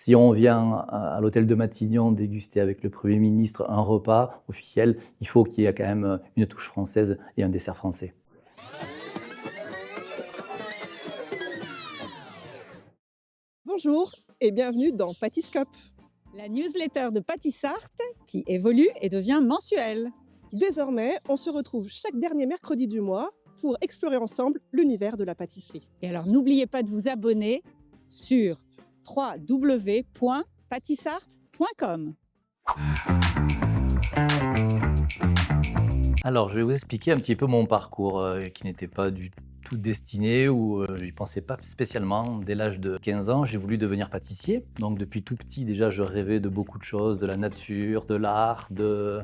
Si on vient à l'hôtel de Matignon déguster avec le Premier ministre un repas officiel, il faut qu'il y ait quand même une touche française et un dessert français. Bonjour et bienvenue dans Pâtiscope. La newsletter de Pâtissart qui évolue et devient mensuelle. Désormais, on se retrouve chaque dernier mercredi du mois pour explorer ensemble l'univers de la pâtisserie. Et alors n'oubliez pas de vous abonner sur www.patissart.com. Alors, je vais vous expliquer un petit peu mon parcours qui n'était pas du tout destiné ou je n'y pensais pas spécialement. Dès l'âge de 15 ans, j'ai voulu devenir pâtissier. Donc depuis tout petit, déjà, je rêvais de beaucoup de choses, de la nature, de l'art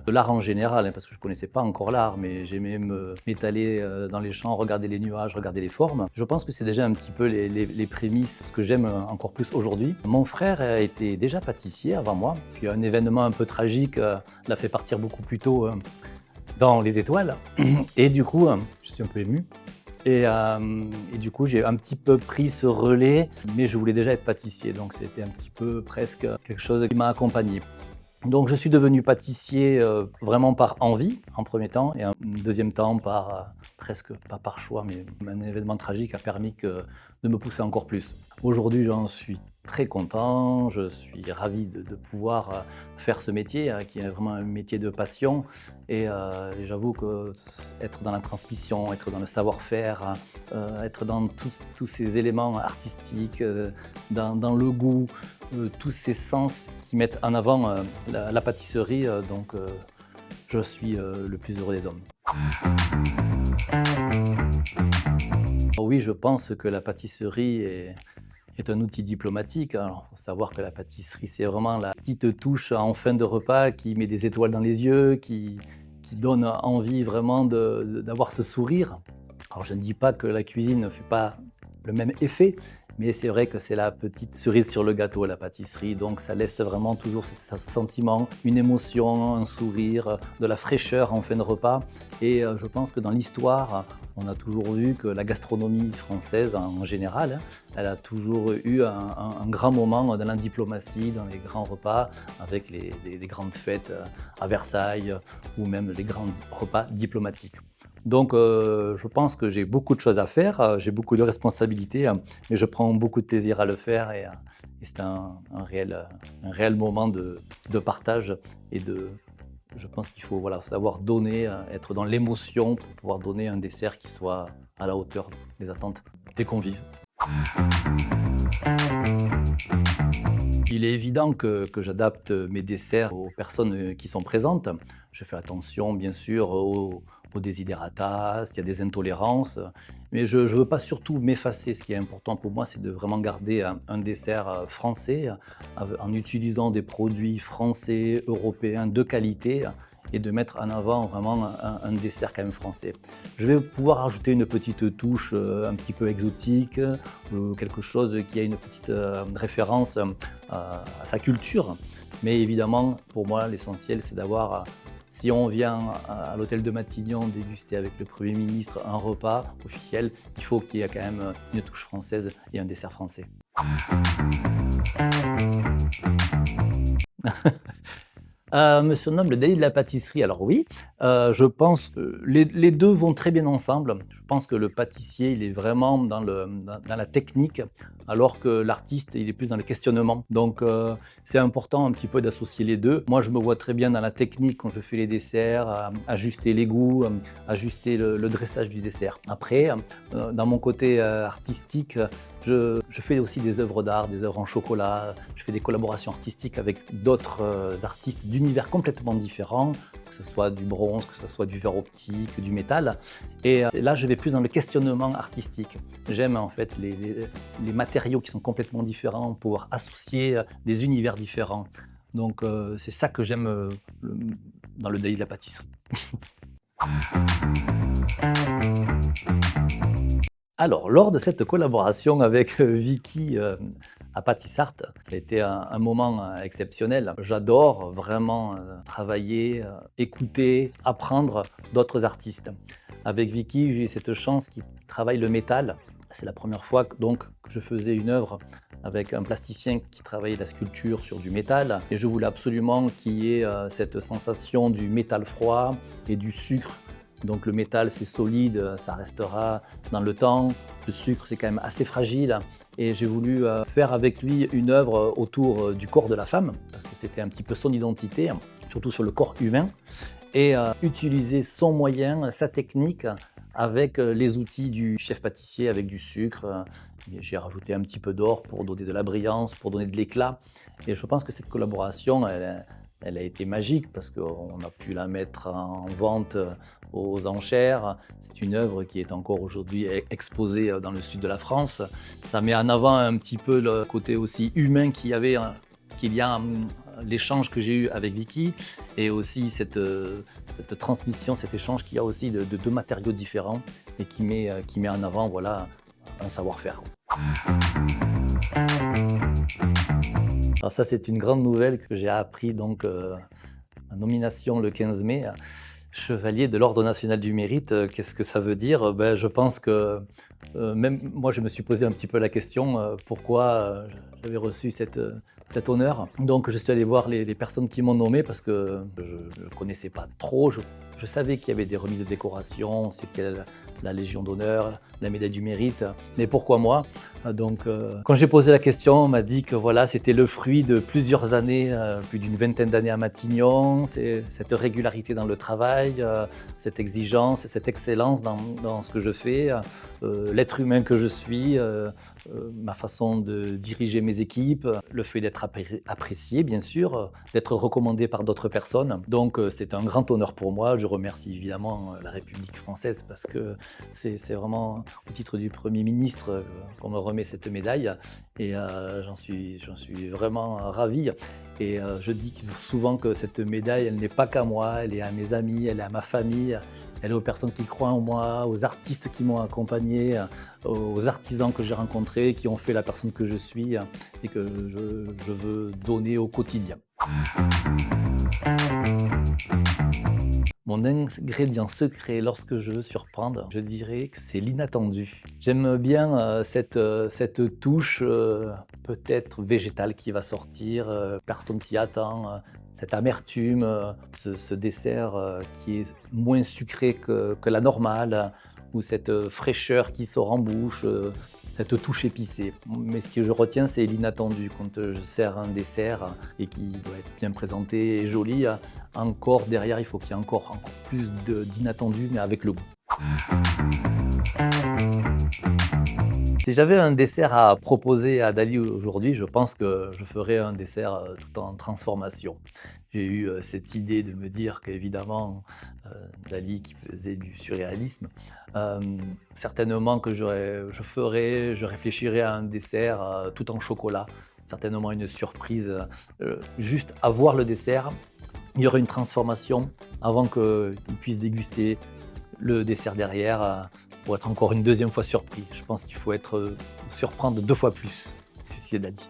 en général, parce que je ne connaissais pas encore l'art, mais j'aimais m'étaler dans les champs, regarder les nuages, regarder les formes. Je pense que c'est déjà un petit peu les prémices, ce que j'aime encore plus aujourd'hui. Mon frère était déjà pâtissier avant moi, puis un événement un peu tragique l'a fait partir beaucoup plus tôt dans les étoiles. Et du coup, je suis un peu ému. Et du coup, j'ai un petit peu pris ce relais, mais je voulais déjà être pâtissier, donc c'était un petit peu presque quelque chose qui m'a accompagné. Donc je suis devenu pâtissier vraiment par envie en premier temps, et en deuxième temps presque pas par choix, mais un événement tragique a permis de me pousser encore plus. Aujourd'hui, j'en suis très content, je suis ravi de pouvoir faire ce métier qui est vraiment un métier de passion, et j'avoue que être dans la transmission, être dans le savoir-faire, être dans tous ces éléments artistiques, dans le goût, tous ces sens qui mettent en avant la pâtisserie, donc je suis le plus heureux des hommes. Oui, je pense que la pâtisserie est un outil diplomatique. Alors, il faut savoir que la pâtisserie, c'est vraiment la petite touche en fin de repas qui met des étoiles dans les yeux, qui donne envie vraiment d'avoir ce sourire. Alors, je ne dis pas que la cuisine ne fait pas le même effet, mais c'est vrai que c'est la petite cerise sur le gâteau, la pâtisserie. Donc ça laisse vraiment toujours ce sentiment, une émotion, un sourire, de la fraîcheur en fin de repas. Et je pense que dans l'histoire, on a toujours vu que la gastronomie française en général, elle a toujours eu un grand moment dans la diplomatie, dans les grands repas, avec les grandes fêtes à Versailles ou même les grands repas diplomatiques. Donc je pense que j'ai beaucoup de choses à faire, j'ai beaucoup de responsabilités, mais je prends beaucoup de plaisir à le faire, et c'est un réel moment de partage et je pense qu'il faut savoir donner, être dans l'émotion pour pouvoir donner un dessert qui soit à la hauteur des attentes des convives. Il est évident que j'adapte mes desserts aux personnes qui sont présentes. Je fais attention, bien sûr, aux desiderata, s'il y a des intolérances, mais je ne veux pas surtout m'effacer. Ce qui est important pour moi, c'est de vraiment garder un dessert français en utilisant des produits français, européens de qualité, et de mettre en avant vraiment un dessert quand même français. Je vais pouvoir ajouter une petite touche un petit peu exotique, quelque chose qui a une petite référence à sa culture, mais évidemment, pour moi, l'essentiel, c'est d'avoir... Si on vient à l'hôtel de Matignon déguster avec le Premier ministre un repas officiel, il faut qu'il y ait quand même une touche française et un dessert français. Me surnomme le Dali de la pâtisserie. Alors oui, je pense que les deux vont très bien ensemble. Je pense que le pâtissier, il est vraiment dans la technique, alors que l'artiste, il est plus dans le questionnement. Donc c'est important un petit peu d'associer les deux. Moi, je me vois très bien dans la technique quand je fais les desserts, ajuster les goûts, ajuster le dressage du dessert. Après, dans mon côté artistique, je fais aussi des œuvres d'art, des œuvres en chocolat. Je fais des collaborations artistiques avec d'autres artistes d'univers complètement différents, que ce soit du bronze, que ce soit du verre optique, du métal. Et là, je vais plus dans le questionnement artistique. J'aime en fait les matériaux qui sont complètement différents, pouvoir associer des univers différents. Donc c'est ça que j'aime dans le Dali de la pâtisserie. Alors, lors de cette collaboration avec Vicky à Pâtissart, ça a été un moment exceptionnel. J'adore vraiment travailler, écouter, apprendre d'autres artistes. Avec Vicky, j'ai eu cette chance qui travaille le métal. C'est la première fois que je faisais une œuvre avec un plasticien qui travaillait la sculpture sur du métal. Et je voulais absolument qu'il y ait cette sensation du métal froid et du sucre. Donc le métal, c'est solide, ça restera dans le temps. Le sucre, c'est quand même assez fragile. Et j'ai voulu faire avec lui une œuvre autour du corps de la femme, parce que c'était un petit peu son identité, surtout sur le corps humain. Et utiliser son moyen, sa technique, avec les outils du chef pâtissier, avec du sucre. J'ai rajouté un petit peu d'or pour donner de la brillance, pour donner de l'éclat. Et je pense que cette collaboration, elle a été magique parce qu'on a pu la mettre en vente aux enchères. C'est une œuvre qui est encore aujourd'hui exposée dans le sud de la France. Ça met en avant un petit peu le côté aussi humain qu'il y a l'échange que j'ai eu avec Vicky et aussi cette transmission, cet échange qu'il y a aussi de deux matériaux différents et qui met en avant voilà, un savoir-faire. Alors ça, c'est une grande nouvelle que j'ai appris donc en nomination le 15 mai. Chevalier de l'Ordre national du mérite, qu'est-ce que ça veut dire? Je pense que même moi, je me suis posé un petit peu la question pourquoi j'avais reçu cet honneur. Donc, je suis allé voir les personnes qui m'ont nommé parce que je ne connaissais pas trop. Je savais qu'il y avait des remises de décoration, c'est qu'il la Légion d'honneur, la médaille du mérite, mais pourquoi moi? Donc, quand j'ai posé la question, on m'a dit que voilà, c'était le fruit de plusieurs années, plus d'une vingtaine d'années à Matignon, c'est cette régularité dans le travail, cette exigence, cette excellence dans ce que je fais, l'être humain que je suis, ma façon de diriger mes équipes, le fait d'être apprécié, bien sûr, d'être recommandé par d'autres personnes. Donc, c'est un grand honneur pour moi. Je remercie évidemment la République française parce que c'est vraiment au titre du Premier ministre qu'on me remet cette médaille et j'en suis vraiment ravi. Et je dis souvent que cette médaille, elle n'est pas qu'à moi, elle est à mes amis, elle est à ma famille, elle est aux personnes qui croient en moi, aux artistes qui m'ont accompagné, aux artisans que j'ai rencontrés, qui ont fait la personne que je suis et que je veux donner au quotidien. Mon ingrédient secret lorsque je veux surprendre, je dirais que c'est l'inattendu. J'aime bien cette touche peut-être végétale qui va sortir, personne s'y attend, cette amertume, ce dessert qui est moins sucré que la normale, ou cette fraîcheur qui sort en bouche, cette touche épicée. Mais ce que je retiens, c'est l'inattendu. Quand je sers un dessert et qui doit être bien présenté et joli, encore derrière, il faut qu'il y ait encore plus d'inattendu, mais avec le goût. Si j'avais un dessert à proposer à Dali aujourd'hui, je pense que je ferais un dessert tout en transformation. J'ai eu cette idée de me dire qu'évidemment, Dali qui faisait du surréalisme, certainement que je réfléchirais à un dessert tout en chocolat, certainement une surprise. Juste à voir le dessert, il y aurait une transformation avant qu'il puisse déguster le dessert derrière pour être encore une deuxième fois surpris. Je pense qu'il faut surprendre 2 fois plus, ceci est dit.